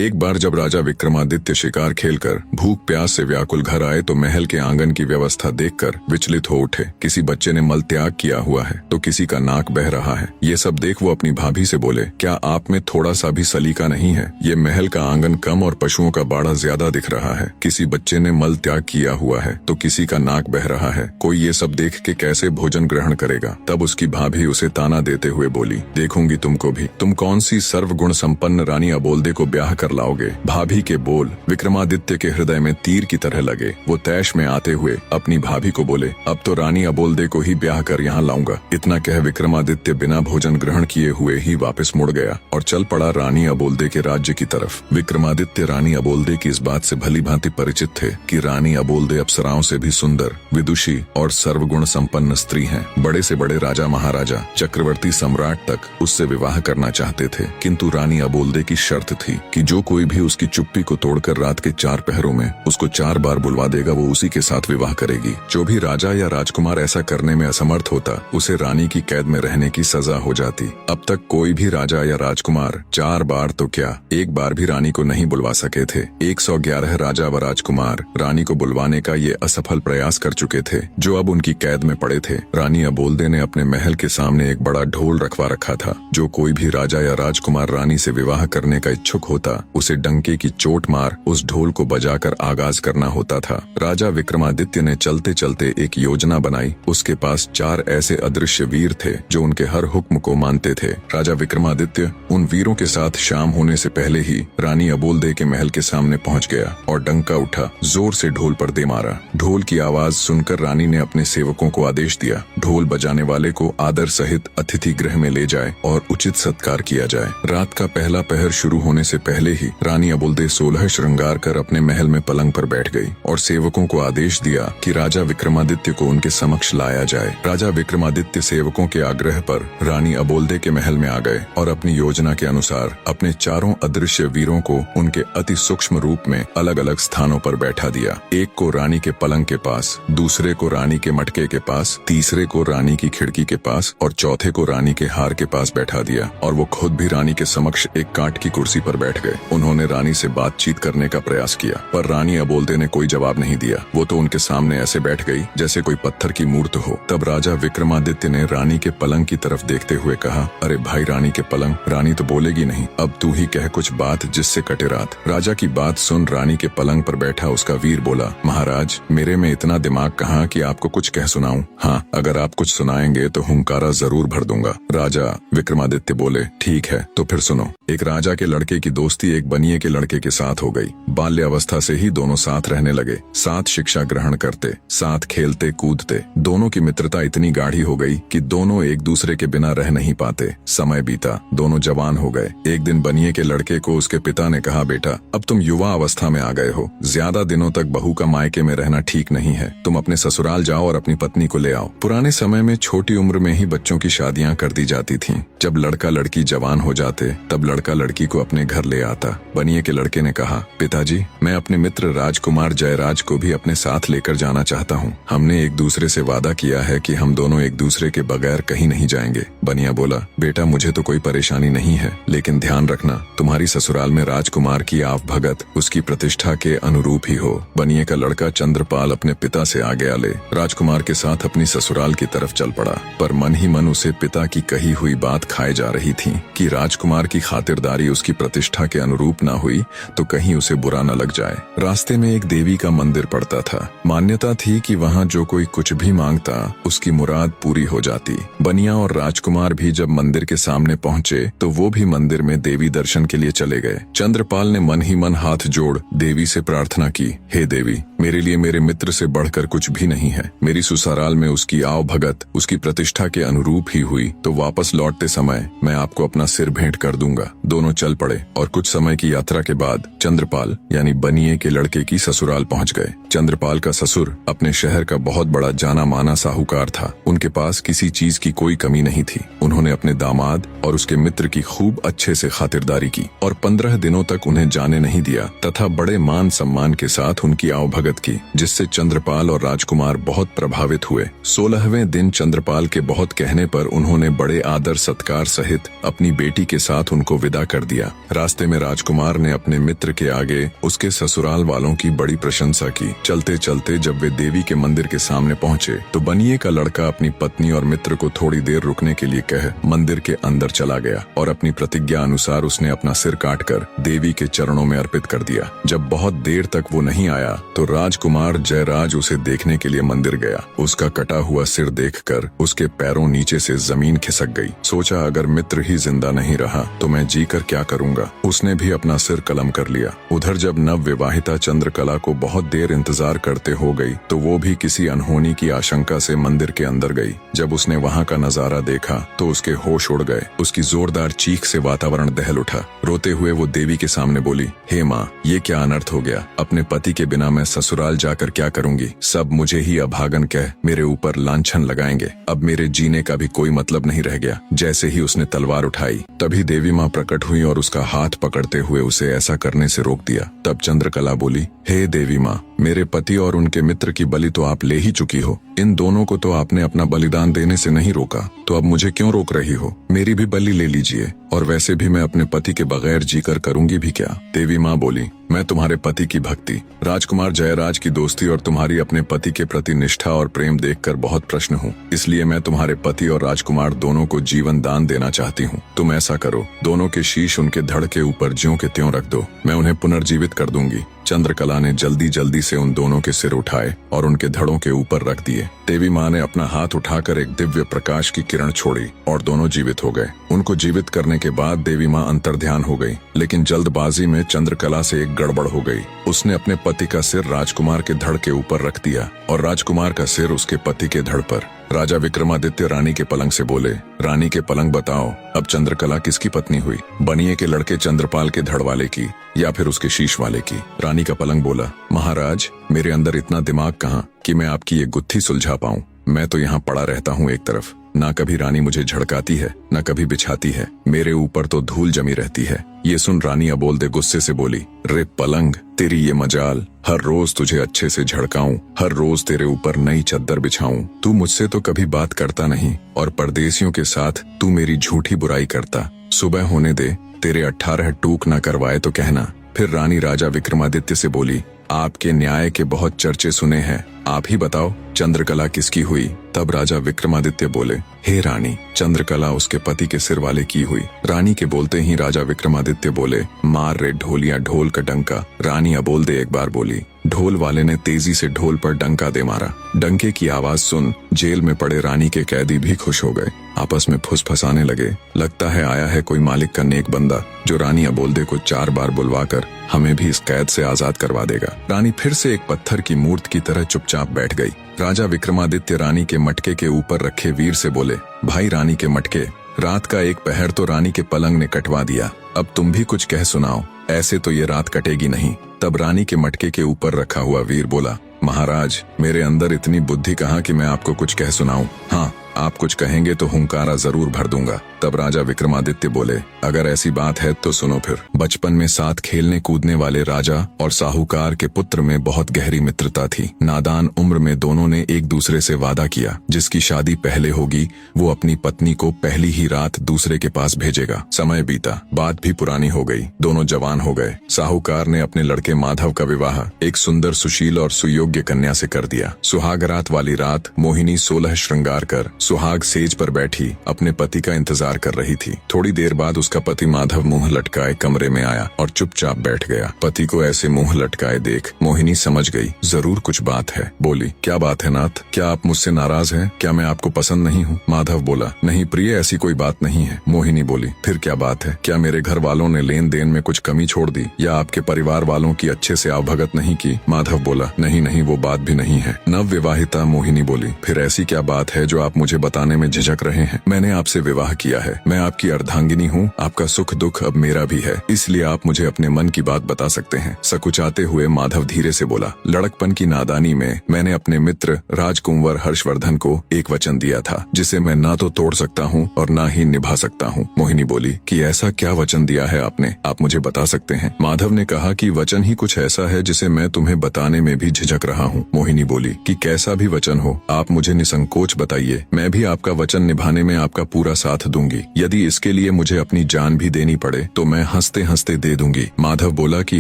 एक बार जब राजा विक्रमादित्य शिकार खेलकर भूख प्यास से व्याकुल घर आए तो महल के आंगन की व्यवस्था देखकर विचलित हो उठे। किसी बच्चे ने मल त्याग किया हुआ है तो किसी का नाक बह रहा है। ये सब देख वो अपनी भाभी से बोले, क्या आप में थोड़ा सा भी सलीका नहीं है? ये महल का आंगन कम और पशुओं का बाड़ा ज्यादा दिख रहा है। किसी बच्चे ने मल त्याग किया हुआ है तो किसी का नाक बह रहा है। कोई ये सब देख के कैसे भोजन ग्रहण करेगा? तब उसकी भाभी उसे ताना देते हुए बोली, देखूंगी तुमको भी, तुम कौन सी सर्वगुण संपन्न रानी अबोल्दे को ब्याह कर लाओगे? भाभी के बोल विक्रमादित्य के हृदय में तीर की तरह लगे। वो तैश में आते हुए अपनी भाभी को बोले, अब तो रानी अबोल्दे को ही ब्याह कर यहाँ लाऊंगा। इतना कह विक्रमादित्य बिना भोजन ग्रहण किए हुए ही वापस मुड़ गया और चल पड़ा रानी अबोल्दे के राज्य की तरफ। विक्रमादित्य रानी अबोल्दे की इस बात से भली भांति परिचित थे कि रानी अबोल्दे अप्सराओं से भी सुंदर, विदुषी और सर्वगुण संपन्न स्त्री हैं। बड़े से बड़े राजा महाराजा, चक्रवर्ती सम्राट तक उससे विवाह करना चाहते थे, किंतु रानी अबोल्दे की शर्त थी कि जो कोई भी उसकी चुप्पी को तोड़कर रात के 4 पहरों में उसको 4 बार बुलवा देगा, वो उसी के साथ विवाह करेगी। जो भी राजा या राजकुमार ऐसा करने में असमर्थ होता, उसे रानी की कैद में रहने की सजा हो जाती। अब तक कोई भी राजा या राजकुमार 4 बार तो क्या, 1 बार भी रानी को नहीं बुलवा सके थे। 111 राजा व राजकुमार रानी को बुलवाने का ये असफल प्रयास कर चुके थे, जो अब उनकी कैद में पड़े थे। रानी अबोल्दे ने अपने महल के सामने एक बड़ा ढोल रखवा रखा था। जो कोई भी राजा या राजकुमार रानी से विवाह करने का इच्छुक होता, उसे डंके की चोट मार उस ढोल को बजाकर आगाज करना होता था। राजा विक्रमादित्य ने चलते चलते एक योजना बनाई। उसके पास 4 ऐसे अदृश्य वीर थे जो उनके हर हुक्म को मानते थे। राजा विक्रमादित्य उन वीरों के साथ शाम होने से पहले ही रानी अबोल्दे के महल के सामने पहुंच गया और डंका उठा, जोर से ढोल पर दे मारा। ढोल की आवाज सुनकर रानी ने अपने सेवकों को आदेश दिया, ढोल बजाने वाले को आदर सहित अतिथि गृह में ले जाए और उचित सत्कार किया जाए। रात का पहला पहर शुरू होने से पहले ही रानी अबोल्दे 16 श्रृंगार कर अपने महल में पलंग पर बैठ गई और सेवकों को आदेश दिया कि राजा विक्रमादित्य को उनके समक्ष लाया जाए। राजा विक्रमादित्य सेवकों के आग्रह पर रानी अबोल्दे के महल में आ गए और अपनी योजना के अनुसार अपने 4 अदृश्य वीरों को उनके अति सूक्ष्म रूप में अलग अलग स्थानों पर बैठा दिया। एक को रानी के पलंग के पास, दूसरे को रानी के मटके के पास, तीसरे को रानी की खिड़की के पास और चौथे को रानी के हार के पास बैठा दिया और वो खुद भी रानी के समक्ष एक काठ की कुर्सी पर बैठ गए। उन्होंने रानी से बातचीत करने का प्रयास किया, पर रानी अबोल्दे ने कोई जवाब नहीं दिया। वो तो उनके सामने ऐसे बैठ गई जैसे कोई पत्थर की मूर्त हो। तब राजा विक्रमादित्य ने रानी के पलंग की तरफ देखते हुए कहा, अरे भाई रानी के पलंग, रानी तो बोलेगी नहीं, अब तू ही कह कुछ बात जिससे कटे रात। राजा की बात सुन रानी के पलंग पर बैठा उसका वीर बोला, महाराज मेरे में इतना दिमाग कहाँ कि आपको कुछ कह सुनाऊं? हाँ, अगर आप कुछ सुनाएंगे तो हुंकारा जरूर भर दूंगा। राजा विक्रमादित्य बोले, ठीक है तो फिर सुनो। एक राजा के लड़के की दोस्ती एक बनिए के लड़के के साथ हो गई। बाल्यावस्था से ही दोनों साथ रहने लगे, साथ शिक्षा ग्रहण करते, साथ खेलते कूदते। दोनों की मित्रता इतनी गाढ़ी हो गई कि दोनों एक दूसरे के बिना रह नहीं पाते। समय बीता, दोनों जवान हो गए। एक दिन बनिए के लड़के को उसके पिता ने कहा, बेटा अब तुम युवा अवस्था में आ गए हो, ज्यादा दिनों तक बहू का मायके में रहना ठीक नहीं है। तुम अपने ससुराल जाओ और अपनी पत्नी को ले आओ। पुराने समय में छोटी उम्र में ही बच्चों की शादियां कर दी जाती थीं। जब लड़का लड़की जवान हो जाते तब लड़का लड़की को अपने घर ले आता। बनिए के लड़के ने कहा, पिताजी मैं अपने मित्र राजकुमार जयराज को भी अपने साथ लेकर जाना चाहता हूँ। हमने एक दूसरे से वादा किया है कि हम दोनों एक दूसरे के बगैर कहीं नहीं जाएंगे। बनिया बोला, बेटा मुझे तो कोई परेशानी नहीं है, लेकिन ध्यान रखना तुम्हारी ससुराल में राजकुमार की आव भगत उसकी प्रतिष्ठा के अनुरूप ही हो। बनिए का लड़का चंद्रपाल अपने पिता से आज्ञा ले राजकुमार के साथ अपनी ससुराल की तरफ चल पड़ा, पर मन ही मन उसे पिता की कही हुई बात खाए जा रही थी कि राजकुमार की खातिरदारी उसकी प्रतिष्ठा के अनुरूप ना हुई तो कहीं उसे बुरा न लग जाए। रास्ते में एक देवी का मंदिर पड़ता था। मान्यता थी कि वहाँ जो कोई कुछ भी मांगता उसकी मुराद पूरी हो जाती। बनिया और राजकुमार भी जब मंदिर के सामने पहुँचे तो वो भी मंदिर में देवी दर्शन के लिए चले गए। चंद्रपाल ने मन ही मन हाथ जोड़ देवी से प्रार्थना की, हे देवी मेरे लिए मेरे मित्र से बढ़कर कुछ भी नहीं है। मेरी ससुराल में उसकी आव भगत उसकी प्रतिष्ठा के अनुरूप ही हुई तो वापस लौटते समय मैं आपको अपना सिर भेंट कर दूंगा। दोनों चल पड़े और कुछ समय की यात्रा के बाद चंद्रपाल यानी बनिए के लड़के की ससुराल पहुंच गए। चंद्रपाल का ससुर अपने शहर का बहुत बड़ा जाना माना साहूकार था। उनके पास किसी चीज की कोई कमी नहीं थी। उन्होंने अपने दामाद और उसके मित्र की खूब अच्छे से खातिरदारी की और 15 दिनों तक उन्हें जाने नहीं दिया तथा बड़े मान सम्मान के साथ उनकी आवभगत की, जिससे चंद्रपाल और राजकुमार बहुत प्रभावित हुए। 16वें दिन चंद्रपाल के बहुत कहने पर उन्होंने बड़े आदर सत्कार सहित अपनी बेटी के साथ उनको विदा कर दिया। रास्ते में राजकुमार ने अपने मित्र के आगे उसके ससुराल वालों की बड़ी प्रशंसा की। चलते चलते जब वे देवी के मंदिर के सामने पहुंचे तो बनिए का लड़का अपनी पत्नी और मित्र को थोड़ी देर रुकने के लिए कह मंदिर के अंदर चला गया और अपनी प्रतिज्ञा अनुसार उसने अपना सिर काटकर देवी के चरणों में अर्पित कर दिया। जब बहुत देर तक वो नहीं आया तो राजकुमार जयराज उसे देखने के लिए मंदिर गया। उसका कटा हुआ सिर देखकर उसके पैरों नीचे से जमीन खिसक गई। सोचा अगर मित्र ही जिंदा नहीं रहा तो मैं जीकर क्या करूंगा। उसने भी अपना सिर कलम कर लिया। उधर जब नव विवाहिता चंद्रकला को बहुत देर इंतजार करते हो गई तो वो भी किसी अनहोनी की आशंका से मंदिर के अंदर गई। जब उसने वहाँ का नजारा देखा तो उसके होश उड़ गए। उसकी जोरदार चीख से वातावरण दहल उठा। रोते हुए वो देवी के सामने बोली, हे माँ, ये क्या अनर्थ हो गया। अपने पति के बिना मैं ससुराल जाकर क्या करूंगी। सब मुझे ही अभागन कह मेरे ऊपर लांछन लगाएंगे। अब मेरे जीने का भी कोई मतलब नहीं रह गया। जैसे ही उसने तलवार उठाई तभी देवी माँ प्रकट हुई और उसका हाथ पकड़ते हुए उसे ऐसा करने से रोक दिया। तब चंद्रकला बोली, हे देवी माँ, मेरे पति और उनके मित्र की बलि तो आप ले ही चुकी हो। इन दोनों को तो आपने अपना बलिदान देने से नहीं रोका, तो अब मुझे क्यों रोक रही हो। मेरी भी बलि ले लीजिए। और वैसे भी मैं अपने पति के बगैर जीकर करूंगी भी क्या। देवी माँ बोली, मैं तुम्हारे पति की भक्ति, राजकुमार जयराज की दोस्ती और तुम्हारी अपने पति के प्रति निष्ठा और प्रेम देखकर बहुत प्रसन्न हूँ। इसलिए मैं तुम्हारे पति और राजकुमार दोनों को जीवन दान देना चाहती हूँ। तुम ऐसा करो, दोनों के शीश उनके धड़ के ऊपर ज्यों के त्यों रख दो। मैं उन्हें पुनर्जीवित कर दूंगी। चंद्रकला ने जल्दी जल्दी से उन दोनों के सिर उठाए और उनके धड़ों के ऊपर रख दिए। देवी माँ ने अपना हाथ उठाकर एक दिव्य प्रकाश की किरण छोड़ी और दोनों जीवित हो गए। उनको जीवित करने के बाद देवी माँ अंतर्ध्यान हो गई, लेकिन जल्दबाजी में चंद्रकला से एक गड़बड़ हो गई। उसने अपने पति का सिर राजकुमार के धड़ के ऊपर रख दिया और राजकुमार का सिर उसके पति के धड़ पर। राजा विक्रमादित्य रानी के पलंग से बोले, रानी के पलंग बताओ, अब चंद्रकला किसकी पत्नी हुई। बनिए के लड़के चंद्रपाल के धड़ वाले की या फिर उसके शीश वाले की। रानी का पलंग बोला, महाराज, मेरे अंदर इतना दिमाग कहाँ कि मैं आपकी ये गुत्थी सुलझा पाऊं। मैं तो यहाँ पड़ा रहता हूँ एक तरफ। ना कभी रानी मुझे झड़काती है, न कभी बिछाती है। मेरे ऊपर तो धूल जमी रहती है। ये सुन रानी अबोलदे गुस्से से बोली, रे पलंग, तेरी ये मजाल। हर रोज तुझे अच्छे से झड़काऊं, हर रोज तेरे ऊपर नई चद्दर बिछाऊं। तू मुझसे तो कभी बात करता नहीं और परदेसियों के साथ तू मेरी झूठी बुराई करता। सुबह होने दे, तेरे 18 टूक न करवाए तो कहना। फिर रानी राजा विक्रमादित्य से बोली, आपके न्याय के बहुत चर्चे सुने हैं, आप ही बताओ चंद्रकला किसकी हुई। तब राजा विक्रमादित्य बोले, हे रानी, चंद्रकला उसके पति के सिर वाले की हुई। रानी के बोलते ही राजा विक्रमादित्य बोले, मार रे ढोलिया ढोल का डंका। रानी अबोलदे एक बार बोली। ढोल वाले ने तेजी से ढोल पर डंका दे मारा। डंके की आवाज सुन जेल में पड़े रानी के कैदी भी खुश हो गए। आपस में फुसफसाने लगे, लगता है आया है कोई मालिक का नेक बंदा जो रानी अबोलदे को 4 बार बुलवाकर हमें भी इस कैद से आजाद करवा देगा। रानी फिर से एक पत्थर की मूर्त की तरह चुपचाप बैठ गई। राजा विक्रमादित्य रानी के मटके के ऊपर रखे वीर से बोले, भाई रानी के मटके, रात का एक पहर तो रानी के पलंग ने कटवा दिया, अब तुम भी कुछ कह सुनाओ, ऐसे तो ये रात कटेगी नहीं। तब रानी के मटके के ऊपर रखा हुआ वीर बोला, महाराज, मेरे अंदर इतनी बुद्धि कहाँ कि मैं आपको कुछ कह सुनाऊं। हाँ, आप कुछ कहेंगे तो हुंकारा जरूर भर दूंगा। तब राजा विक्रमादित्य बोले, अगर ऐसी बात है तो सुनो फिर। बचपन में साथ खेलने कूदने वाले राजा और साहूकार के पुत्र में बहुत गहरी मित्रता थी। नादान उम्र में दोनों ने एक दूसरे से वादा किया, जिसकी शादी पहले होगी वो अपनी पत्नी को पहली ही रात दूसरे के पास भेजेगा। समय बीता, बात भी पुरानी हो गई, दोनों जवान हो गए। साहूकार ने अपने लड़के माधव का विवाह एक सुंदर, सुशील और सुयोग्य कन्या से कर दिया। सुहागरात वाली रात मोहिनी 16 श्रृंगार कर सुहाग सेज पर बैठी अपने पति का इंतजार कर रही थी। थोड़ी देर बाद उसका पति माधव मुंह लटकाए कमरे में आया और चुपचाप बैठ गया। पति को ऐसे मुंह लटकाए देख मोहिनी समझ गई जरूर कुछ बात है। बोली, क्या बात है नाथ, क्या आप मुझसे नाराज हैं? क्या मैं आपको पसंद नहीं हूँ? माधव बोला, नहीं प्रिय, ऐसी कोई बात नहीं है। मोहिनी बोली, फिर क्या बात है? क्या मेरे घर वालों ने लेन देन में कुछ कमी छोड़ दी या आपके परिवार वालों की अच्छे से आवभगत नहीं की? माधव बोला, नहीं नहीं, वो बात भी नहीं है। नव विवाहिता मोहिनी बोली, फिर ऐसी क्या बात है जो आप मुझे बताने में झिझक रहे हैं? मैंने आपसे विवाह किया है, मैं आपकी अर्धांगिनी हूँ, आपका सुख दुख अब मेरा भी है, इसलिए आप मुझे अपने मन की बात बता सकते हैं। सकुचाते हुए माधव धीरे से बोला, लड़कपन की नादानी में मैंने अपने मित्र राजकुंवर हर्षवर्धन को एक वचन दिया था जिसे मैं ना तो तोड़ सकता हूँ और ना ही निभा सकता हूँ। मोहिनी बोली, कि ऐसा क्या वचन दिया है आपने, आप मुझे बता सकते हैं? माधव ने कहा कि वचन ही कुछ ऐसा है जिसे मैं तुम्हें बताने में भी झिझक रहा हूँ। मोहिनी बोली कि कैसा भी वचन हो आप मुझे निसंकोच बताइए, मैं भी आपका वचन निभाने में आपका पूरा साथ दूंगी। यदि इसके लिए मुझे अपनी जान भी देनी पड़े तो मैं हंसते हंसते दे दूंगी। माधव बोला कि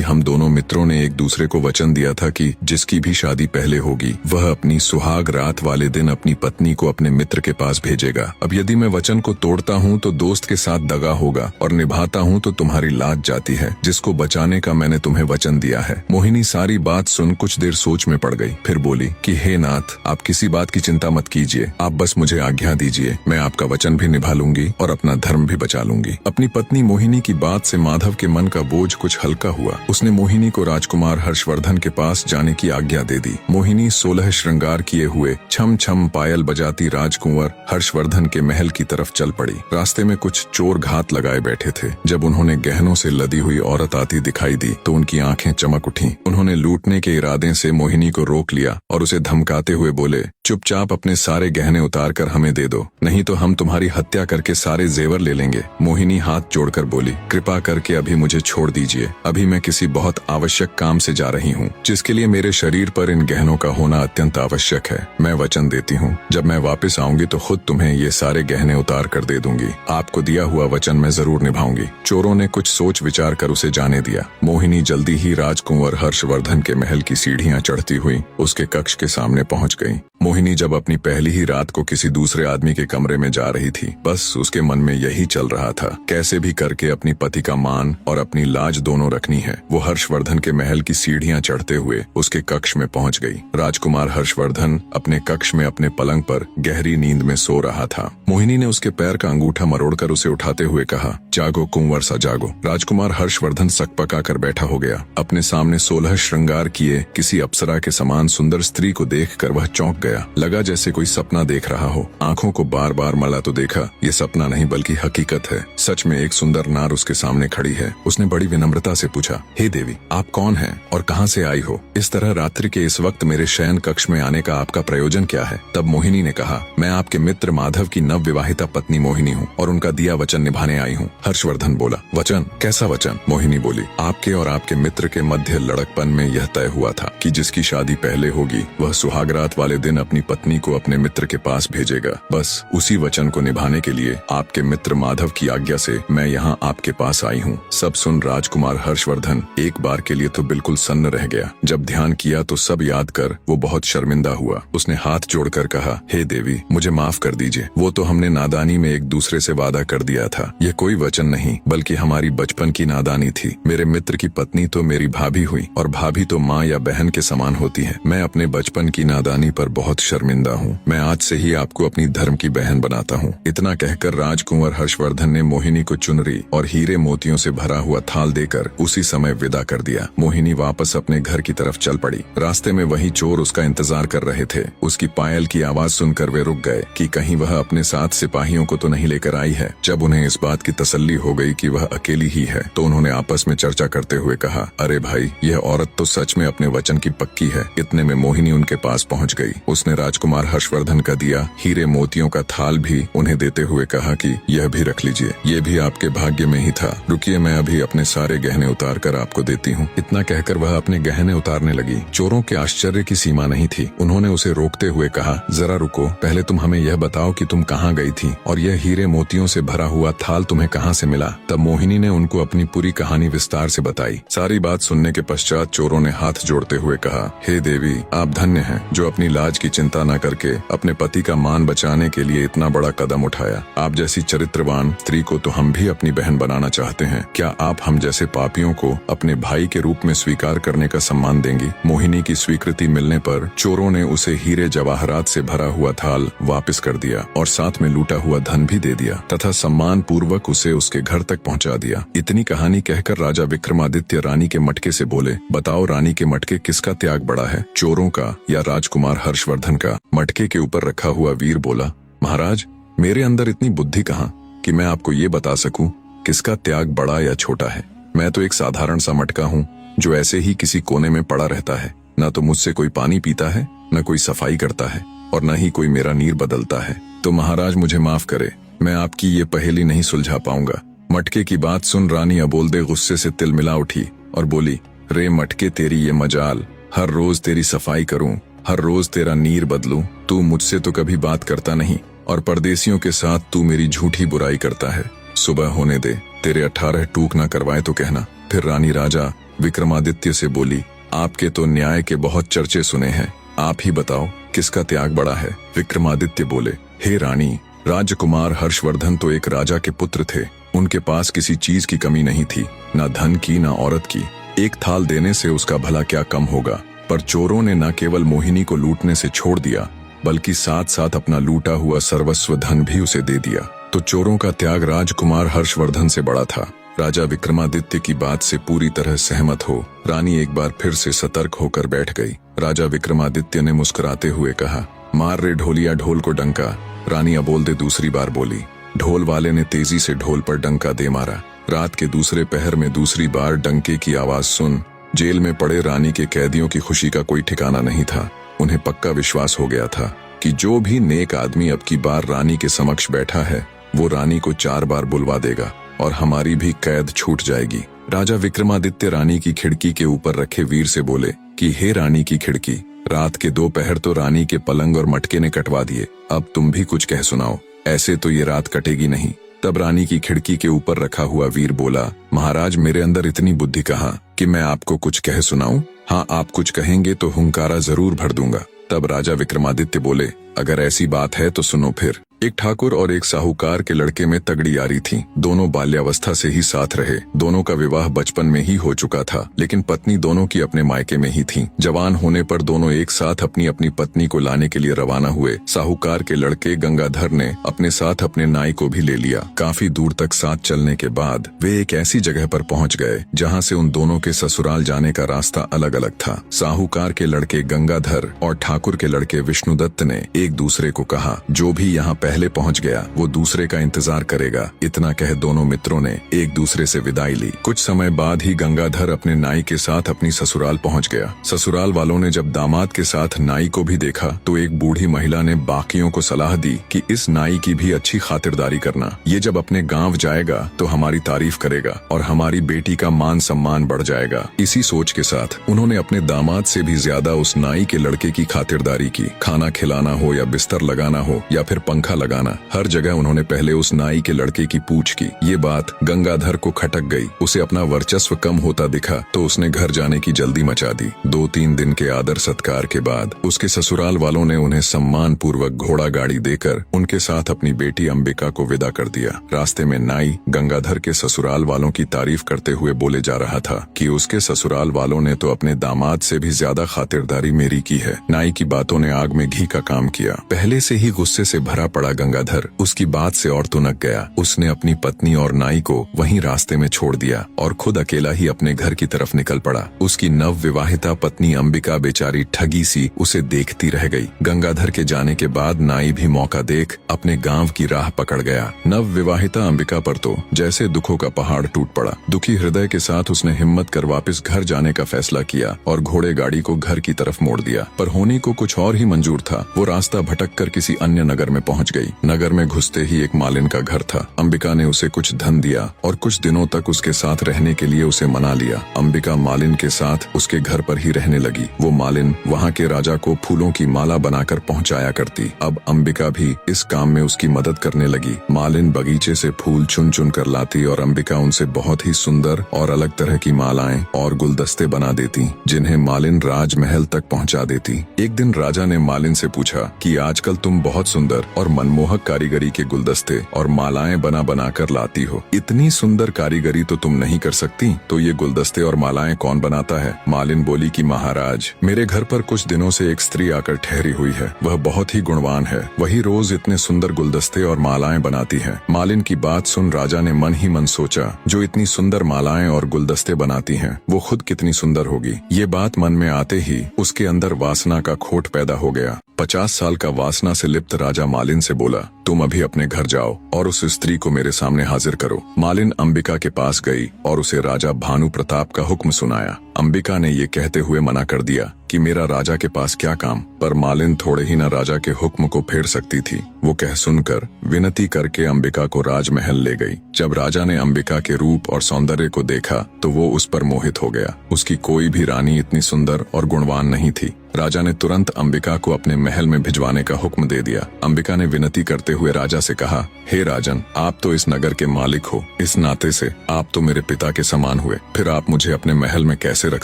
हम दोनों मित्रों ने एक दूसरे को वचन दिया था कि जिसकी भी शादी पहले होगी वह अपनी सुहाग रात वाले दिन अपनी पत्नी को अपने मित्र के पास भेजेगा। अब यदि मैं वचन को तोड़ता हूँ तो दोस्त के साथ दगा होगा और निभाता हूँ तो तुम्हारी लाज जाती है, जिसको बचाने का मैंने तुम्हें वचन दिया है। मोहिनी सारी बात सुन कुछ देर सोच में पड़ गई, फिर बोली कि हे नाथ, आप किसी बात की चिंता मत कीजिए, आप बस मुझे आज्ञा दीजिए, मैं आपका वचन भी निभा लूंगी और अपना धर्म भी बचा लूंगी। अपनी पत्नी मोहिनी की बात से माधव के मन का बोझ कुछ हल्का हुआ। उसने मोहिनी को राजकुमार हर्षवर्धन के पास जाने की आज्ञा दे दी। मोहिनी 16 श्रृंगार किए हुए छम छम पायल बजाती राजकुंवर हर्षवर्धन के महल की तरफ चल पड़ी। रास्ते में कुछ चोर घात लगाए बैठे थे। जब उन्होंने गहनों से लदी हुई औरत आती दिखाई दी तो उनकी आंखें चमक उठीं। उन्होंने लूटने के इरादे से मोहिनी को रोक लिया और उसे धमकाते हुए बोले, चुपचाप अपने सारे गहने उतार कर हमें दे दो, नहीं तो हम तुम्हारी हत्या करके सारे जेवर ले लेंगे। मोहिनी हाथ जोड़कर बोली, कृपा करके अभी मुझे छोड़ दीजिए, अभी मैं किसी बहुत आवश्यक काम से जा रही हूँ, जिसके लिए मेरे शरीर पर इन गहनों का होना अत्यंत आवश्यक है। मैं वचन देती हूँ, जब मैं वापस आऊंगी तो खुद तुम्हें ये सारे गहने उतार कर दे दूंगी। आपको दिया हुआ वचन मैं जरूर निभाऊंगी। चोरों ने कुछ सोच विचार कर उसे जाने दिया। मोहिनी जल्दी ही राजकुंवर हर्षवर्धन के महल की सीढ़ियां चढ़ती हुई उसके कक्ष के सामने पहुंच गई। मोहिनी जब अपनी पहली ही रात को किसी दूसरे आदमी के कमरे में जा रही थी, बस उसके मन में यही चल रहा था, कैसे भी करके अपनी पति का मान और अपनी लाज दोनों रखनी है। वो हर्षवर्धन के महल की सीढ़ियां चढ़ते हुए उसके कक्ष में पहुंच गई। राजकुमार हर्षवर्धन अपने कक्ष में अपने पलंग पर गहरी नींद में सो रहा था। मोहिनी ने उसके पैर का अंगूठा मरोड़कर उसे उठाते हुए कहा, जागो कुंवर सा जागो। राजकुमार हर्षवर्धन सकपका कर बैठा हो गया। अपने सामने 16 श्रृंगार किए किसी अप्सरा के समान सुंदर स्त्री को देखकर वह चौंक गया। लगा जैसे कोई सपना देख रहा हो। आंखों को बार बार मला तो देखा, ये सपना नहीं बल्कि हकीकत है। सच में एक सुंदर नार उसके सामने खड़ी है। उसने बड़ी विनम्रता से पूछा, हे देवी, आप कौन हैं और कहां से आई हो? इस तरह रात्रि के इस वक्त मेरे शयन कक्ष में आने का आपका प्रयोजन क्या है? तब मोहिनी ने कहा, मैं आपके मित्र माधव की नव विवाहिता पत्नी मोहिनी हूँ और उनका दिया वचन निभाने आई हूँ। हर्षवर्धन बोला, वचन? कैसा वचन? मोहिनी बोली, आपके और आपके मित्र के मध्य लड़कपन में यह तय हुआ था कि जिसकी शादी पहले होगी वह सुहागरात वाले दिन अपनी पत्नी को अपने मित्र के पास भेजेगा। बस उसी वचन को निभाने के लिए आपके मित्र माधव की आज्ञा से मैं यहाँ आपके पास आई हूँ। सब सुन राजकुमार हर्षवर्धन एक बार के लिए तो बिल्कुल सन्न रह गया। जब ध्यान किया तो सब याद कर वो बहुत शर्मिंदा हुआ। उसने हाथ जोड़कर कहा, हे देवी, मुझे माफ कर दीजिए। वो तो हमने नादानी में एक दूसरे से वादा कर दिया था। ये कोई वचन नहीं बल्कि हमारी बचपन की नादानी थी। मेरे मित्र की पत्नी तो मेरी भाभी हुई और भाभी तो माँ या बहन के समान होती है। मैं अपने बचपन की नादानी पर बहुत शर्मिंदा हूँ। मैं आज से ही आपको अपनी धर्म की बहन बनाता हूँ। इतना कहकर राजकुंवर हर्षवर्धन ने मोहिनी को चुनरी और हीरे मोतियों से भरा हुआ थाल देकर उसी समय विदा कर दिया। मोहिनी वापस अपने घर की तरफ चल पड़ी। रास्ते में वही चोर उसका इंतजार कर रहे थे। उसकी पायल की आवाज सुनकर वे रुक गए कि कहीं वह अपने साथ सिपाहियों को तो नहीं लेकर आई है। जब उन्हें इस बात की तसल्ली हो गई कि वह अकेली ही है तो उन्होंने आपस में चर्चा करते हुए कहा, अरे भाई, यह औरत तो सच में अपने वचन की पक्की है। इतने में मोहिनी उनके पास पहुंच गई। उसने राजकुमार हर्षवर्धन का दिया हीरे मोतियों का थाल भी उन्हें देते हुए कहा कि यह भी रख लीजिए, ये भी आपके भाग्य में ही था। रुकिए, मैं अभी अपने सारे गहने उतार कर आपको देती हूँ। इतना कहकर वह अपने गहने उतारने लगी। चोरों के आश्चर्य की सीमा नहीं थी। उन्होंने उसे रोकते हुए कहा, जरा रुको, पहले तुम हमें यह बताओ कि तुम कहाँ गई थी और यह हीरे मोतियों से भरा हुआ थाल तुम्हें कहाँ से मिला? तब मोहिनी ने उनको अपनी पूरी कहानी विस्तार से बताई। सारी बात सुनने के पश्चात चोरों ने हाथ जोड़ते हुए कहा, हे देवी, आप धन्य हैं जो अपनी लाज की चिंता न करके अपने पति का मान बचाने के लिए इतना बड़ा कदम उठाया। आप जैसी चरित्रवान स्त्री को तो हम भी अपनी बहन बनाना चाहते हैं। क्या आप हम जैसे पापियों को अपने भाई के रूप में स्वीकार करने का सम्मान देंगी? मोहिनी की स्वीकृति मिलने पर चोरों ने उसे हीरे जवाहरात से भरा हुआ थाल वापस कर दिया और साथ में लूटा हुआ धन भी दे दिया तथा सम्मान पूर्वक उसे उसके घर तक पहुंचा दिया। इतनी कहानी कहकर राजा विक्रमादित्य रानी के मटके से बोले, बताओ रानी के मटके किसका त्याग बड़ा है, चोरों का या राजकुमार हर्षवर्धन का? मटके के ऊपर रखा हुआ वीर बोला, महाराज, मेरे अंदर इतनी बुद्धि कहाँ कि मैं आपको ये बता सकूं किसका त्याग बड़ा या छोटा है। मैं तो एक साधारण सा मटका हूँ जो ऐसे ही किसी कोने में पड़ा रहता है। न तो मुझसे कोई पानी पीता है, न कोई सफाई करता है और न ही कोई मेरा नीर बदलता है। तो महाराज मुझे माफ करे, मैं आपकी ये पहेली नहीं सुलझा पाऊंगा। मटके की बात सुन रानी अबोलदे गुस्से से तिलमिला उठी और बोली, रे मटके, तेरी ये मजाल, हर रोज तेरी सफाई करूं, हर रोज तेरा नीर बदलूं, तू मुझसे तो कभी बात करता नहीं और परदेसियों के साथ तू मेरी झूठी बुराई करता है। सुबह होने दे, तेरे 18 टूक ना करवाए तो कहना। फिर रानी राजा विक्रमादित्य से बोली, आपके तो न्याय के बहुत चर्चे सुने हैं, आप ही बताओ किसका त्याग बड़ा है। विक्रमादित्य बोले, हे रानी, राजकुमार हर्षवर्धन तो एक राजा के पुत्र थे। उनके पास किसी चीज की कमी नहीं थी, ना धन की ना औरत की। एक थाल देने से उसका भला क्या कम होगा। पर चोरों ने न केवल मोहिनी को लूटने से छोड़ दिया, बल्कि साथ साथ अपना लूटा हुआ सर्वस्व धन भी उसे दे दिया। तो चोरों का त्याग राजकुमार हर्षवर्धन से बड़ा था। राजा विक्रमादित्य की बात से पूरी तरह सहमत हो रानी एक बार फिर से सतर्क होकर बैठ गई। राजा विक्रमादित्य ने मुस्कुराते हुए कहा, मार रे ढोलिया ढोल को डंका। रानी अबोलदे दूसरी बार बोली। ढोल वाले ने तेजी से ढोल पर डंका दे मारा। रात के दूसरे पहर में दूसरी बार डंके की आवाज सुन जेल में पड़े रानी के कैदियों की खुशी का कोई ठिकाना नहीं था। उन्हें पक्का विश्वास हो गया था कि जो भी नेक आदमी अब की बार रानी के समक्ष बैठा है, वो रानी को 4 बार बुलवा देगा और हमारी भी कैद छूट जाएगी। राजा विक्रमादित्य रानी की खिड़की के ऊपर रखे वीर से बोले कि हे रानी की खिड़की, रात के 2 पहर तो रानी के पलंग और मटके ने कटवा दिए, अब तुम भी कुछ कह सुनाओ, ऐसे तो ये रात कटेगी नहीं। तब रानी की खिड़की के ऊपर रखा हुआ वीर बोला, महाराज, मेरे अंदर इतनी बुद्धि कहाँ कि मैं आपको कुछ कह सुनाऊं। हाँ, आप कुछ कहेंगे तो हुंकारा जरूर भर दूंगा। तब राजा विक्रमादित्य बोले, अगर ऐसी बात है तो सुनो फिर। एक ठाकुर और एक साहूकार के लड़के में तगड़ी यारी थी। दोनों बाल्यावस्था से ही साथ रहे। दोनों का विवाह बचपन में ही हो चुका था, लेकिन पत्नी दोनों की अपने मायके में ही थी। जवान होने पर दोनों एक साथ अपनी अपनी पत्नी को लाने के लिए रवाना हुए। साहूकार के लड़के गंगाधर ने अपने साथ अपने नाई को भी ले लिया। काफी दूर तक साथ चलने के बाद वे एक ऐसी जगह पर पहुंच गए जहां से उन दोनों के ससुराल जाने का रास्ता अलग अलग था। साहूकार के लड़के गंगाधर और ठाकुर के लड़के विष्णुदत्त ने एक दूसरे को कहा, जो भी यहाँ पहले पहुंच गया वो दूसरे का इंतजार करेगा। इतना कह दोनों मित्रों ने एक दूसरे से विदाई ली। कुछ समय बाद ही गंगाधर अपने नाई के साथ अपनी ससुराल पहुंच गया। ससुराल वालों ने जब दामाद के साथ नाई को भी देखा तो एक बूढ़ी महिला ने बाकियों को सलाह दी कि इस नाई की भी अच्छी खातिरदारी करना। ये जब अपने गांव जाएगा तो हमारी तारीफ करेगा और हमारी बेटी का मान सम्मान बढ़ जाएगा। इसी सोच के साथ उन्होंने अपने दामाद से भी ज्यादा उस नाई के लड़के की खातिरदारी की। खाना खिलाना हो या बिस्तर लगाना हो या फिर पंखा लगाना, हर जगह उन्होंने पहले उस नाई के लड़के की पूछ की। ये बात गंगाधर को खटक गई। उसे अपना वर्चस्व कम होता दिखा तो उसने घर जाने की जल्दी मचा दी। 2-3 दिन के आदर सत्कार के बाद उसके ससुराल वालों ने उन्हें सम्मान पूर्वक घोड़ा गाड़ी देकर उनके साथ अपनी बेटी अंबिका को विदा कर दिया। रास्ते में नाई गंगाधर के ससुराल वालों की तारीफ करते हुए बोले जा रहा था कि उसके ससुराल वालों ने तो अपने दामाद से भी ज्यादा खातिरदारी मेरी की है। नाई की बातों ने आग में घी का काम किया। पहले से ही गुस्से से भरा पड़ा गंगाधर उसकी बात से और तुनक गया। उसने अपनी पत्नी और नाई को वहीं रास्ते में छोड़ दिया और खुद अकेला ही अपने घर की तरफ निकल पड़ा। उसकी नव विवाहिता पत्नी अंबिका बेचारी ठगी सी उसे देखती रह गई। गंगाधर के जाने के बाद नाई भी मौका देख अपने गांव की राह पकड़ गया। नव विवाहिता अंबिका पर तो जैसे दुखों का पहाड़ टूट पड़ा। दुखी हृदय के साथ उसने हिम्मत कर वापस घर जाने का फैसला किया और घोड़े गाड़ी को घर की तरफ मोड़ दिया। पर होनी को कुछ और ही मंजूर था। वो रास्ता भटक कर किसी अन्य नगर में पहुंच गई। नगर में घुसते ही एक मालिन का घर था। अंबिका ने उसे कुछ धन दिया और कुछ दिनों तक उसके साथ रहने के लिए उसे मना लिया। अंबिका मालिन के साथ उसके घर पर ही रहने लगी। वो मालिन वहाँ के राजा को फूलों की माला बनाकर पहुँचाया करती। अब अंबिका भी इस काम में उसकी मदद करने लगी। मालिन बगीचे से फूल चुन चुन कर लाती और अंबिका उनसे बहुत ही सुंदर और अलग तरह की मालाएं और गुलदस्ते बना देती, जिन्हें मालिन राजमहल तक पहुँचा देती। एक दिन राजा ने मालिन से पूछा कि आजकल तुम बहुत सुंदर और मनमोहक कारीगरी के गुलदस्ते और मालाएं बना बना कर लाती हो। इतनी सुंदर कारीगरी तो तुम नहीं कर सकती, तो ये गुलदस्ते और मालाएं कौन बनाता है? मालिन बोली कि महाराज, मेरे घर पर कुछ दिनों से एक स्त्री आकर ठहरी हुई है। वह बहुत ही गुणवान है। वही रोज इतने सुंदर गुलदस्ते और मालाएं बनाती है। मालिन की बात सुन राजा ने मन ही मन सोचा, जो इतनी सुंदर मालाएं और गुलदस्ते बनाती है वो खुद कितनी सुंदर होगी। ये बात मन में आते ही उसके अंदर वासना का खोट पैदा हो गया। 50 साल का वासना से लिप्त राजा मालिन से बोला, तुम अभी अपने घर जाओ और उस स्त्री को मेरे सामने हाजिर करो। मालिन अंबिका के पास गई और उसे राजा भानु प्रताप का हुक्म सुनाया। अंबिका ने ये कहते हुए मना कर दिया कि मेरा राजा के पास क्या काम, पर मालिन थोड़े ही न राजा के हुक्म को फेर सकती थी। वो कह सुनकर विनती करके अंबिका को राजमहल ले गई। जब राजा ने अंबिका के रूप और सौंदर्य को देखा तो वो उस पर मोहित हो गया। उसकी कोई भी रानी इतनी सुंदर और गुणवान नहीं थी। राजा ने तुरंत अंबिका को अपने महल में भिजवाने का हुक्म दे दिया। अंबिका ने विनती करते हुए राजा से कहा, हे राजन, आप तो इस नगर के मालिक हो, इस नाते से आप तो मेरे पिता के समान हुए, फिर आप मुझे अपने महल में कैसे रख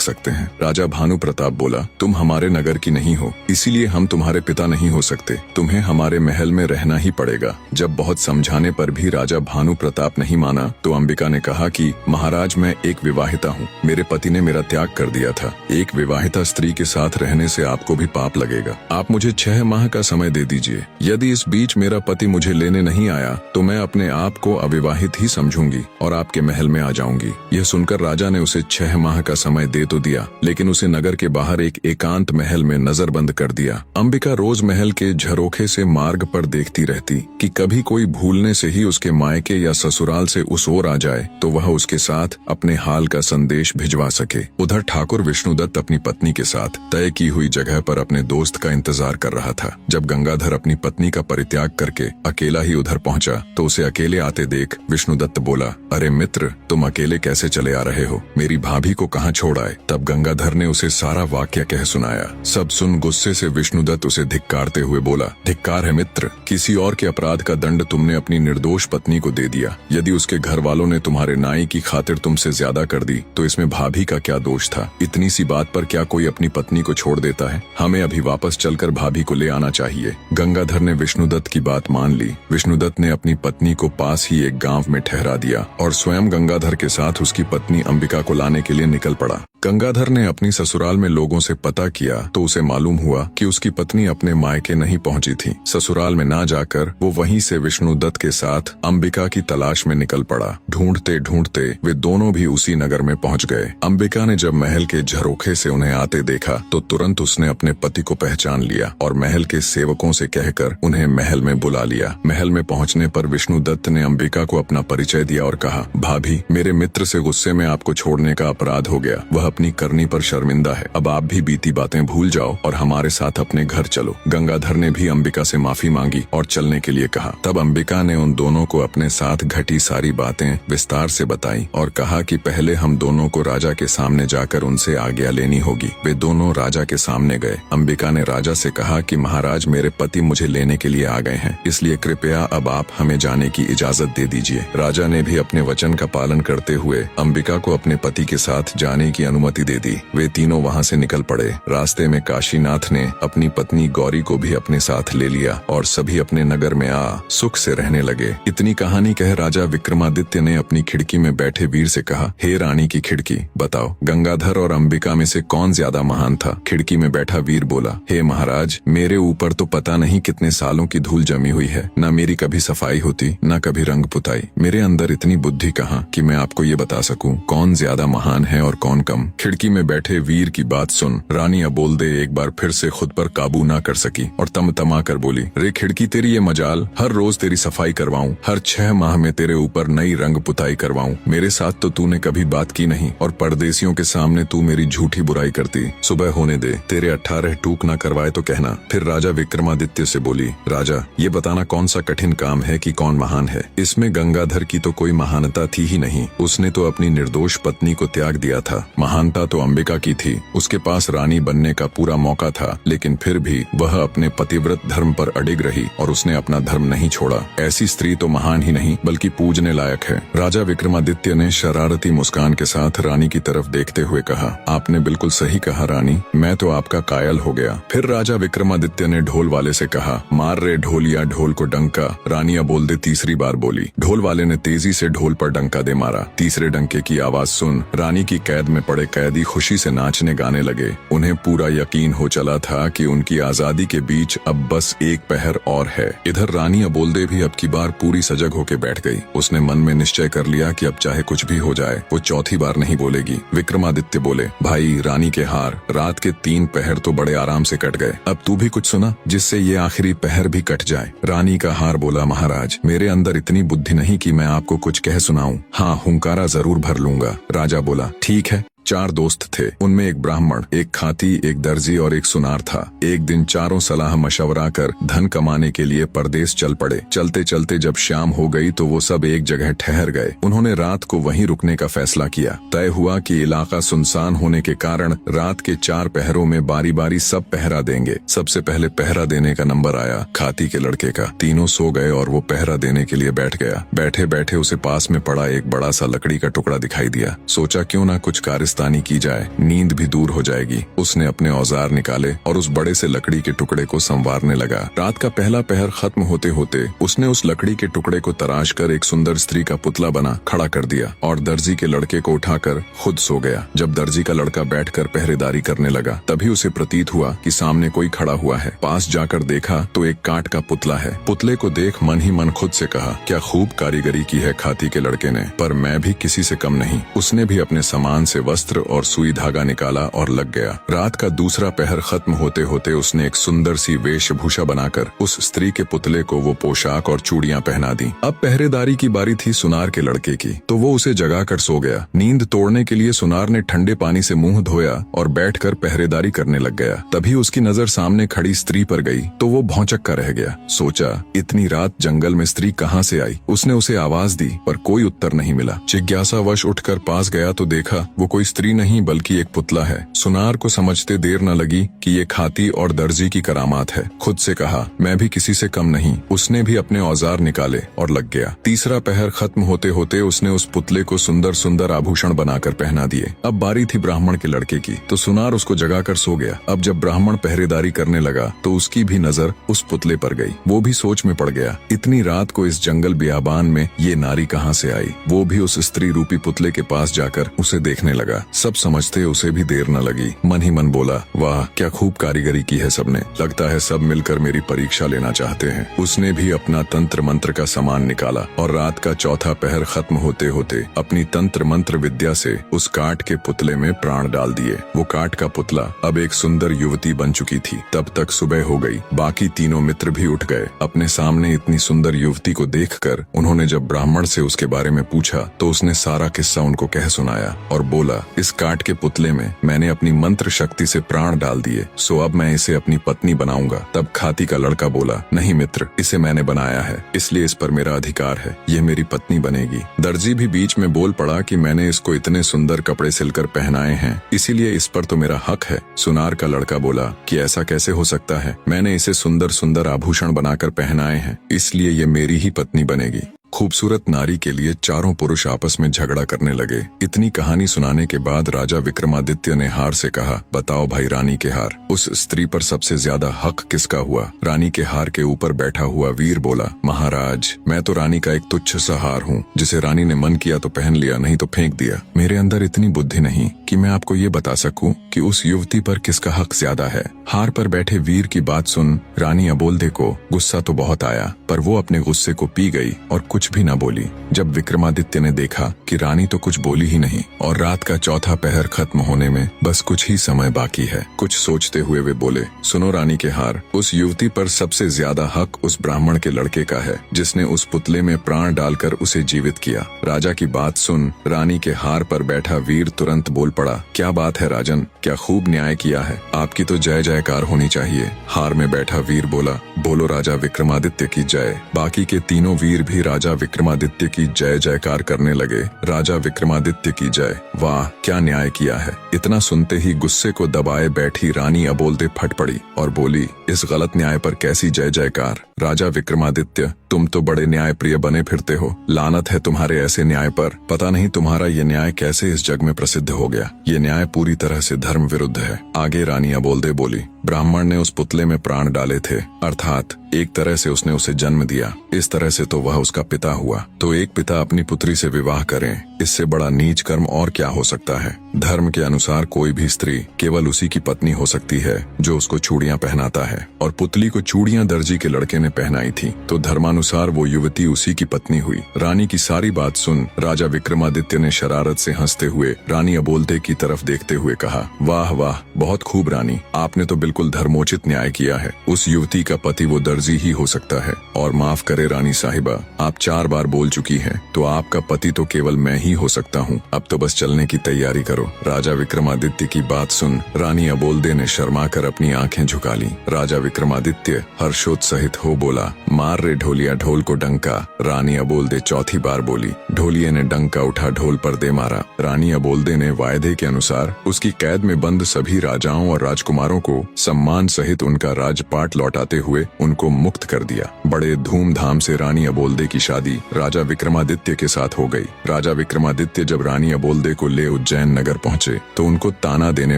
सकते हैं? राजा भानु प्रताप बोला, तुम हमारे नगर की नहीं हो, इसीलिए हम तुम्हारे पिता नहीं हो सकते, तुम्हें हमारे महल में रहना ही पड़ेगा। जब बहुत समझाने पर भी राजा भानु प्रताप नहीं माना तो अंबिका ने कहा कि महाराज, मैं एक विवाहिता हूँ, मेरे पति ने मेरा त्याग कर दिया था। एक विवाहिता स्त्री के साथ रहने से आपको भी पाप लगेगा। आप मुझे 6 माह का समय दे दीजिए। यदि इस बीच मेरा पति मुझे लेने नहीं आया तो मैं अपने आप को अविवाहित ही समझूंगी और आपके महल में आ जाऊंगी। यह सुनकर राजा ने उसे 6 माह का समय दे तो दिया, लेकिन उसे नगर के बाहर एक एकांत महल में नजरबंद कर दिया। अंबिका रोज महल के झरोखे से मार्ग पर देखती रहती कि कभी कोई भूलने से ही उसके मायके या ससुराल से उस ओर आ जाए तो वह उसके साथ अपने हाल का संदेश भिजवा सके। उधर ठाकुर विष्णुदत्त अपनी पत्नी के साथ तय की हुई जगह पर अपने दोस्त का इंतजार कर रहा था। जब गंगाधर अपनी पत्नी का परित्याग करके अकेला ही उधर पहुंचा तो उसे अकेले आते देख विष्णुदत्त बोला, अरे मित्र, तुम अकेले कैसे चले आ रहे हो? मेरी भाभी को कहाँ छोड़ आए? तब गंगाधर ने उसे सारा वाक्य कह सुनाया। सब सुन गुस्से से विष्णुदत्त उसे धिक्कारते हुए बोला, धिक्कार है मित्र, किसी और के अपराध का दंड तुमने अपनी निर्दोष पत्नी को दे दिया। यदि उसके घर वालों ने तुम्हारे नाई की खातिर तुमसे ज्यादा कर दी तो इसमें भाभी का क्या दोष था? इतनी सी बात पर क्या कोई अपनी पत्नी को छोड़ देता है? हमें अभी वापस चलकर भाभी को ले आना चाहिए। गंगाधर ने विष्णुदत्त की बात मान ली। विष्णुदत्त ने अपनी पत्नी को पास ही एक गांव में ठहरा दिया और स्वयं गंगाधर के साथ उसकी पत्नी अंबिका को लाने के लिए निकल पड़ा। गंगाधर ने अपनी ससुराल में लोगों से पता किया तो उसे मालूम हुआ कि उसकी पत्नी अपने मायके नहीं पहुंची थी। ससुराल में ना जाकर वो वहीं से विष्णुदत्त के साथ अंबिका की तलाश में निकल पड़ा। ढूंढते ढूंढते वे दोनों भी उसी नगर में पहुंच गए। अंबिका ने जब महल के झरोखे से उन्हें आते देखा तो तुरंत उसने अपने पति को पहचान लिया और महल के सेवकों से कहकर उन्हें महल में बुला लिया। महल में पहुंचने पर विष्णुदत्त ने अंबिका को अपना परिचय दिया और कहा, भाभी, मेरे मित्र से गुस्से में आपको छोड़ने का अपराध हो गया। वह अपनी करनी पर शर्मिंदा है। अब आप भी बीती बातें भूल जाओ और हमारे साथ अपने घर चलो। गंगाधर ने भी अंबिका से माफी मांगी और चलने के लिए कहा। तब अंबिका ने उन दोनों को अपने साथ घटी सारी बातें विस्तार से बताई और कहा कि पहले हम दोनों को राजा के सामने जाकर उनसे आज्ञा लेनी होगी। वे दोनों राजा के सामने गए। अंबिका ने राजा से कहा कि महाराज, मेरे पति मुझे लेने के लिए आ गए हैं, इसलिए कृपया अब आप हमें जाने की इजाजत दे दीजिए। राजा ने भी अपने वचन का पालन करते हुए अंबिका को अपने पति के साथ जाने की अनुमति दे दी। वे तीनों वहां से निकल पड़े। रास्ते में काशीनाथ ने अपनी पत्नी गौरी को भी अपने साथ ले लिया और सभी अपने नगर में आ सुख से रहने लगे। इतनी कहानी कह राजा विक्रमादित्य ने अपनी खिड़की में बैठे वीर से कहा, हे रानी की खिड़की, बताओ गंगाधर और अंबिका में से कौन ज्यादा महान था? खिड़की में बैठा वीर बोला, हे महाराज, मेरे ऊपर तो पता नहीं कितने सालों की धूल जमी हुई है। न मेरी कभी सफाई होती, न कभी रंग पुताई। मेरे अंदर इतनी बुद्धि कहाँ कि मैं आपको ये बता सकूं कौन ज्यादा महान है और कौन कम। खिड़की में बैठे वीर की बात सुन रानी अबोलदे एक बार फिर से खुद पर काबू ना कर सकी और तमा कर बोली, रे खिड़की, तेरी ये मजाल, हर रोज तेरी सफाई करवाऊं, हर 6 माह में तेरे ऊपर नई रंग पुताई करवाऊं। मेरे साथ तो तूने कभी बात की नहीं और परदेसियों के सामने तू मेरी झूठी बुराई करती। सुबह होने दे, तेरे 18 टूक ना करवाए तो कहना। फिर राजा विक्रमादित्य से बोली, राजा, ये बताना कौन सा कठिन काम है कि कौन महान है? इसमें गंगाधर की तो कोई महानता थी ही नहीं। उसने तो अपनी निर्दोष पत्नी को त्याग दिया था। महानता तो अंबिका की थी। उसके पास रानी बनने का पूरा मौका था, लेकिन फिर भी वह अपने पतिव्रत धर्म पर अडिग रही और उसने अपना धर्म नहीं छोड़ा। ऐसी स्त्री तो महान ही नहीं बल्कि पूजने लायक है। राजा विक्रमादित्य ने शरारती मुस्कान के साथ रानी की तरफ देखते हुए कहा, आपने बिल्कुल सही कहा रानी, मैं तो आपका कायल हो गया। फिर राजा विक्रमादित्य ने ढोल वाले से कहा, मार रे ढोलिया ढोल को डंका। रानी अबोलदे तीसरी बार बोली। ढोल वाले ने तेजी से ढोल पर डंका दे मारा। तीसरे डंके की आवाज सुन रानी की कैद में पड़े कैदी खुशी से नाचने गाने लगे। उन्हें पूरा यकीन हो चला था कि उनकी आजादी के बीच अब बस एक पहर और है। इधर रानी अबोलदे भी अब की बार पूरी सजग होके बैठ गई। उसने मन में निश्चय कर लिया कि अब चाहे कुछ भी हो जाए वो चौथी बार नहीं बोलेगी। विक्रमादित्य बोले, भाई, रानी के हार, रात के 3 पहर तो बड़े आराम से कट गए, अब तू भी कुछ सुना जिससे ये आखिरी पहर भी कट जाए। रानी का हार बोला, महाराज, मेरे अंदर इतनी बुद्धि नहीं कि मैं आपको कुछ कह सुनाऊं। हाँ, हुंकारा जरूर भर लूंगा। राजा बोला, ठीक है, 4 दोस्त थे। उनमें एक ब्राह्मण, एक खाती, एक दर्जी और एक सुनार था। एक दिन चारों सलाह मशवरा कर धन कमाने के लिए परदेश चल पड़े। चलते चलते जब शाम हो गई तो वो सब एक जगह ठहर गए। उन्होंने रात को वहीं रुकने का फैसला किया। तय हुआ कि इलाका सुनसान होने के कारण रात के 4 पहरों में बारी बारी सब पहरा देंगे। सबसे पहले पहरा देने का नंबर आया खाती के लड़के का। तीनों सो गए और वो पहरा देने के लिए बैठ गया। बैठे बैठे उसे पास में पड़ा एक बड़ा सा लकड़ी का टुकड़ा दिखाई दिया। सोचा क्यों ना कुछ कारस्तानी की जाए, नींद भी दूर हो जाएगी। उसने अपने औजार निकाले और उस बड़े से लकड़ी के टुकड़े को संवारने लगा। रात का पहला पहर खत्म होते होते उसने उस लकड़ी के टुकड़े को तराश कर एक सुंदर स्त्री का पुतला बना खड़ा कर दिया और दर्जी के लड़के को उठाकर खुद सो गया। जब दर्जी का लड़का बैठकर पहरेदारी करने लगा तभी उसे प्रतीत हुआ कि सामने कोई खड़ा हुआ है। पास जाकर देखा तो एक काठ का पुतला है। पुतले को देख मन ही मन खुद से कहा, क्या खूब कारीगरी की है खाती के लड़के ने, पर मैं भी किसी से कम नहीं। उसने भी अपने सामान से वस्त्र और सुई धागा निकाला और लग गया। रात का दूसरा पहर खत्म होते होते उसने एक सुंदर सी वेशभूषा बनाकर उस स्त्री के पुतले को वो पोशाक और चूड़ियां पहना दी। अब पहरेदारी की बारी थी सुनार के लड़के की, तो वो उसे जगाकर सो गया। नींद तोड़ने के लिए सुनार ने ठंडे पानी से मुंह धोया और बैठकर पहरेदारी करने लग गया। तभी उसकी नजर सामने खड़ी स्त्री पर गई तो वो भौंचक्का रह गया। सोचा इतनी रात जंगल में स्त्री कहाँ से आई। उसने उसे आवाज दी पर कोई उत्तर नहीं मिला। जिज्ञासावश उठकर पास गया तो देखा वो कोई स्त्री नहीं बल्कि एक पुतला है। सुनार को समझते देर न लगी कि ये खाती और दर्जी की करामात है। खुद से कहा, मैं भी किसी से कम नहीं। उसने भी अपने औजार निकाले और लग गया। तीसरा पहर खत्म होते होते उसने उस पुतले को सुंदर सुंदर आभूषण बनाकर पहना दिए। अब बारी थी ब्राह्मण के लड़के की, तो सुनार उसको जगाकर सो गया। अब जब ब्राह्मण पहरेदारी करने लगा तो उसकी भी नजर उस पुतले पर गई। वो भी सोच में पड़ गया, इतनी रात को इस जंगल बियाबान में ये नारी कहाँ से आई। वो भी उस स्त्री रूपी पुतले के पास जाकर उसे देखने लगा। सब समझते उसे भी देर न लगी। मन ही मन बोला, वाह क्या खूब कारीगरी की है सबने, लगता है सब मिलकर मेरी परीक्षा लेना चाहते हैं। उसने भी अपना तंत्र मंत्र का सामान निकाला और रात का चौथा पहर खत्म होते होते अपनी तंत्र मंत्र विद्या से उस काठ के पुतले में प्राण डाल दिए। वो काठ का पुतला अब एक सुंदर युवती बन चुकी थी। तब तक सुबह हो गई। बाकी तीनों मित्र भी उठ गए। अपने सामने इतनी सुंदर युवती को देखकर उन्होंने जब ब्राह्मण से उसके बारे में पूछा तो उसने सारा किस्सा उनको कह सुनाया और बोला, इस काठ के पुतले में मैंने अपनी मंत्र शक्ति से प्राण डाल दिए, सो अब मैं इसे अपनी पत्नी बनाऊंगा। तब खाती का लड़का बोला, नहीं मित्र, इसे मैंने बनाया है इसलिए इस पर मेरा अधिकार है, ये मेरी पत्नी बनेगी। दर्जी भी बीच में बोल पड़ा कि मैंने इसको इतने सुंदर कपड़े सिलकर पहनाए हैं इसीलिए इस पर तो मेरा हक है। सुनार का लड़का बोला कि ऐसा कैसे हो सकता है, मैंने इसे सुंदर सुंदर आभूषण बनाकर पहनाए हैं इसलिए ये मेरी ही पत्नी बनेगी। खूबसूरत नारी के लिए चारों पुरुष आपस में झगड़ा करने लगे। इतनी कहानी सुनाने के बाद राजा विक्रमादित्य ने हार से कहा, बताओ भाई रानी के हार, उस स्त्री पर सबसे ज्यादा हक किसका हुआ। रानी के हार के ऊपर बैठा हुआ वीर बोला, महाराज मैं तो रानी का एक तुच्छ सा हार हूँ, जिसे रानी ने मन किया तो पहन लिया, नहीं तो फेंक दिया। मेरे अंदर इतनी बुद्धि नहीं कि मैं आपको ये बता सकूं कि उस युवती पर किसका हक ज्यादा है। हार पर बैठे वीर की बात सुन रानी अबोल्दे को गुस्सा तो बहुत आया, पर वो अपने गुस्से को पी गई और कुछ भी न बोली। जब विक्रमादित्य ने देखा कि रानी तो कुछ बोली ही नहीं और रात का चौथा पहर खत्म होने में बस कुछ ही समय बाकी है, कुछ सोचते हुए वे बोले, सुनो रानी के हार, उस युवती पर सबसे ज्यादा हक उस ब्राह्मण के लड़के का है जिसने उस पुतले में प्राण डालकर उसे जीवित किया। राजा की बात सुन रानी के हार पर बैठा वीर तुरंत बोल पड़ा, क्या बात है राजन, क्या खूब न्याय किया है, आपकी तो जय जयकार होनी चाहिए। हार में बैठा वीर बोला, बोलो राजा विक्रमादित्य की जय। बाकी के तीनों वीर भी राजा विक्रमादित्य की जय जयकार करने लगे। राजा विक्रमादित्य की जय, वाह क्या न्याय किया है। इतना सुनते ही गुस्से को दबाए बैठी रानी अबोल्दे फट पड़ी और बोली, इस गलत न्याय पर कैसी जय जयकार। राजा विक्रमादित्य तुम तो बड़े न्याय प्रिय बने फिरते हो, लानत है तुम्हारे ऐसे न्याय पर। पता नहीं तुम्हारा ये न्याय कैसे इस जग में प्रसिद्ध हो गया। ये न्याय पूरी तरह से धर्म विरुद्ध है। आगे रानी अबोल्दे बोली, ब्राह्मण ने उस पुतले में प्राण डाले थे, अर्थात एक तरह से उसने उसे जन्म दिया, इस तरह से तो वह उसका पिता हुआ। तो एक पिता अपनी पुत्री से विवाह करें, इससे बड़ा नीच कर्म और क्या हो सकता है। धर्म के अनुसार कोई भी स्त्री केवल उसी की पत्नी हो सकती है जो उसको चूड़ियां पहनाता है, और पुतली को चूड़ियां दर्जी के लड़के ने पहनाई थी, तो धर्मानुसार वो युवती उसी की पत्नी हुई। रानी की सारी बात सुन राजा विक्रमादित्य ने शरारत से हंसते हुए रानी अबोल्दे की तरफ देखते हुए कहा, वाह वाह बहुत खूब रानी, आपने तो बिल्कुल धर्मोचित न्याय किया है। उस युवती का पति वो दर्जी ही हो सकता है। और माफ करे रानी साहिबा, आप 4 बार बोल चुकी हैं, तो आपका पति तो केवल मैं ही ही हो सकता हूँ, अब तो बस चलने की तैयारी करो। राजा विक्रमादित्य की बात सुन रानी अबोल्दे ने शर्माकर अपनी आंखें झुका ली। राजा विक्रमादित्य हर्षोत्साहित हो बोला, मार रे ढोलिया ढोल को डंका। रानी अबोल्दे चौथी बार बोली। ढोलिये ने डंका उठा ढोल पर दे मारा। रानी अबोल्दे ने वायदे के अनुसार उसकी कैद में बंद सभी राजाओं और राजकुमारों को सम्मान सहित उनका राजपाट लौटाते हुए उनको मुक्त कर दिया। बड़े धूमधाम से रानी अबोल्दे की शादी राजा विक्रमादित्य के साथ हो गई। राजा विक्रमादित्य जब रानी अबोल्दे को ले उज्जैन नगर पहुँचे तो उनको ताना देने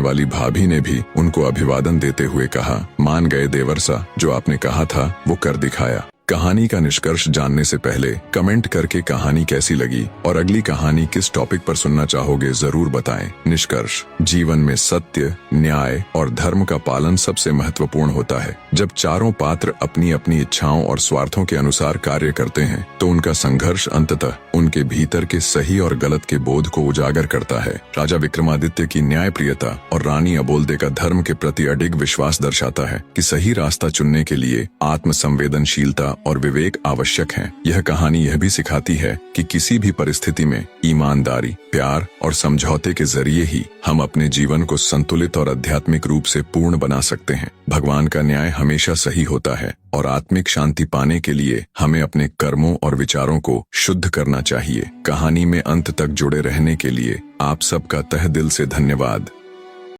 वाली भाभी ने भी उनको अभिवादन देते हुए कहा, मान गए देवर्षा, जो आपने कहा था वो कर दिखाया। कहानी का निष्कर्ष जानने से पहले कमेंट करके कहानी कैसी लगी और अगली कहानी किस टॉपिक पर सुनना चाहोगे जरूर बताएं। निष्कर्ष, जीवन में सत्य, न्याय और धर्म का पालन सबसे महत्वपूर्ण होता है। जब चारों पात्र अपनी अपनी इच्छाओं और स्वार्थों के अनुसार कार्य करते हैं तो उनका संघर्ष अंततः उनके भीतर के सही और गलत के बोध को उजागर करता है। राजा विक्रमादित्य की न्यायप्रियता और रानी अबोल्दे का धर्म के प्रति अडिग विश्वास दर्शाता है कि सही रास्ता चुनने के लिए आत्मसंवेदनशीलता और विवेक आवश्यक है। यह कहानी यह भी सिखाती है कि किसी भी परिस्थिति में ईमानदारी, प्यार और समझौते के जरिए ही हम अपने जीवन को संतुलित और आध्यात्मिक रूप से पूर्ण बना सकते हैं। भगवान का न्याय हमेशा सही होता है और आत्मिक शांति पाने के लिए हमें अपने कर्मों और विचारों को शुद्ध करना चाहिए। कहानी में अंत तक जुड़े रहने के लिए आप सबका तहे दिल से धन्यवाद।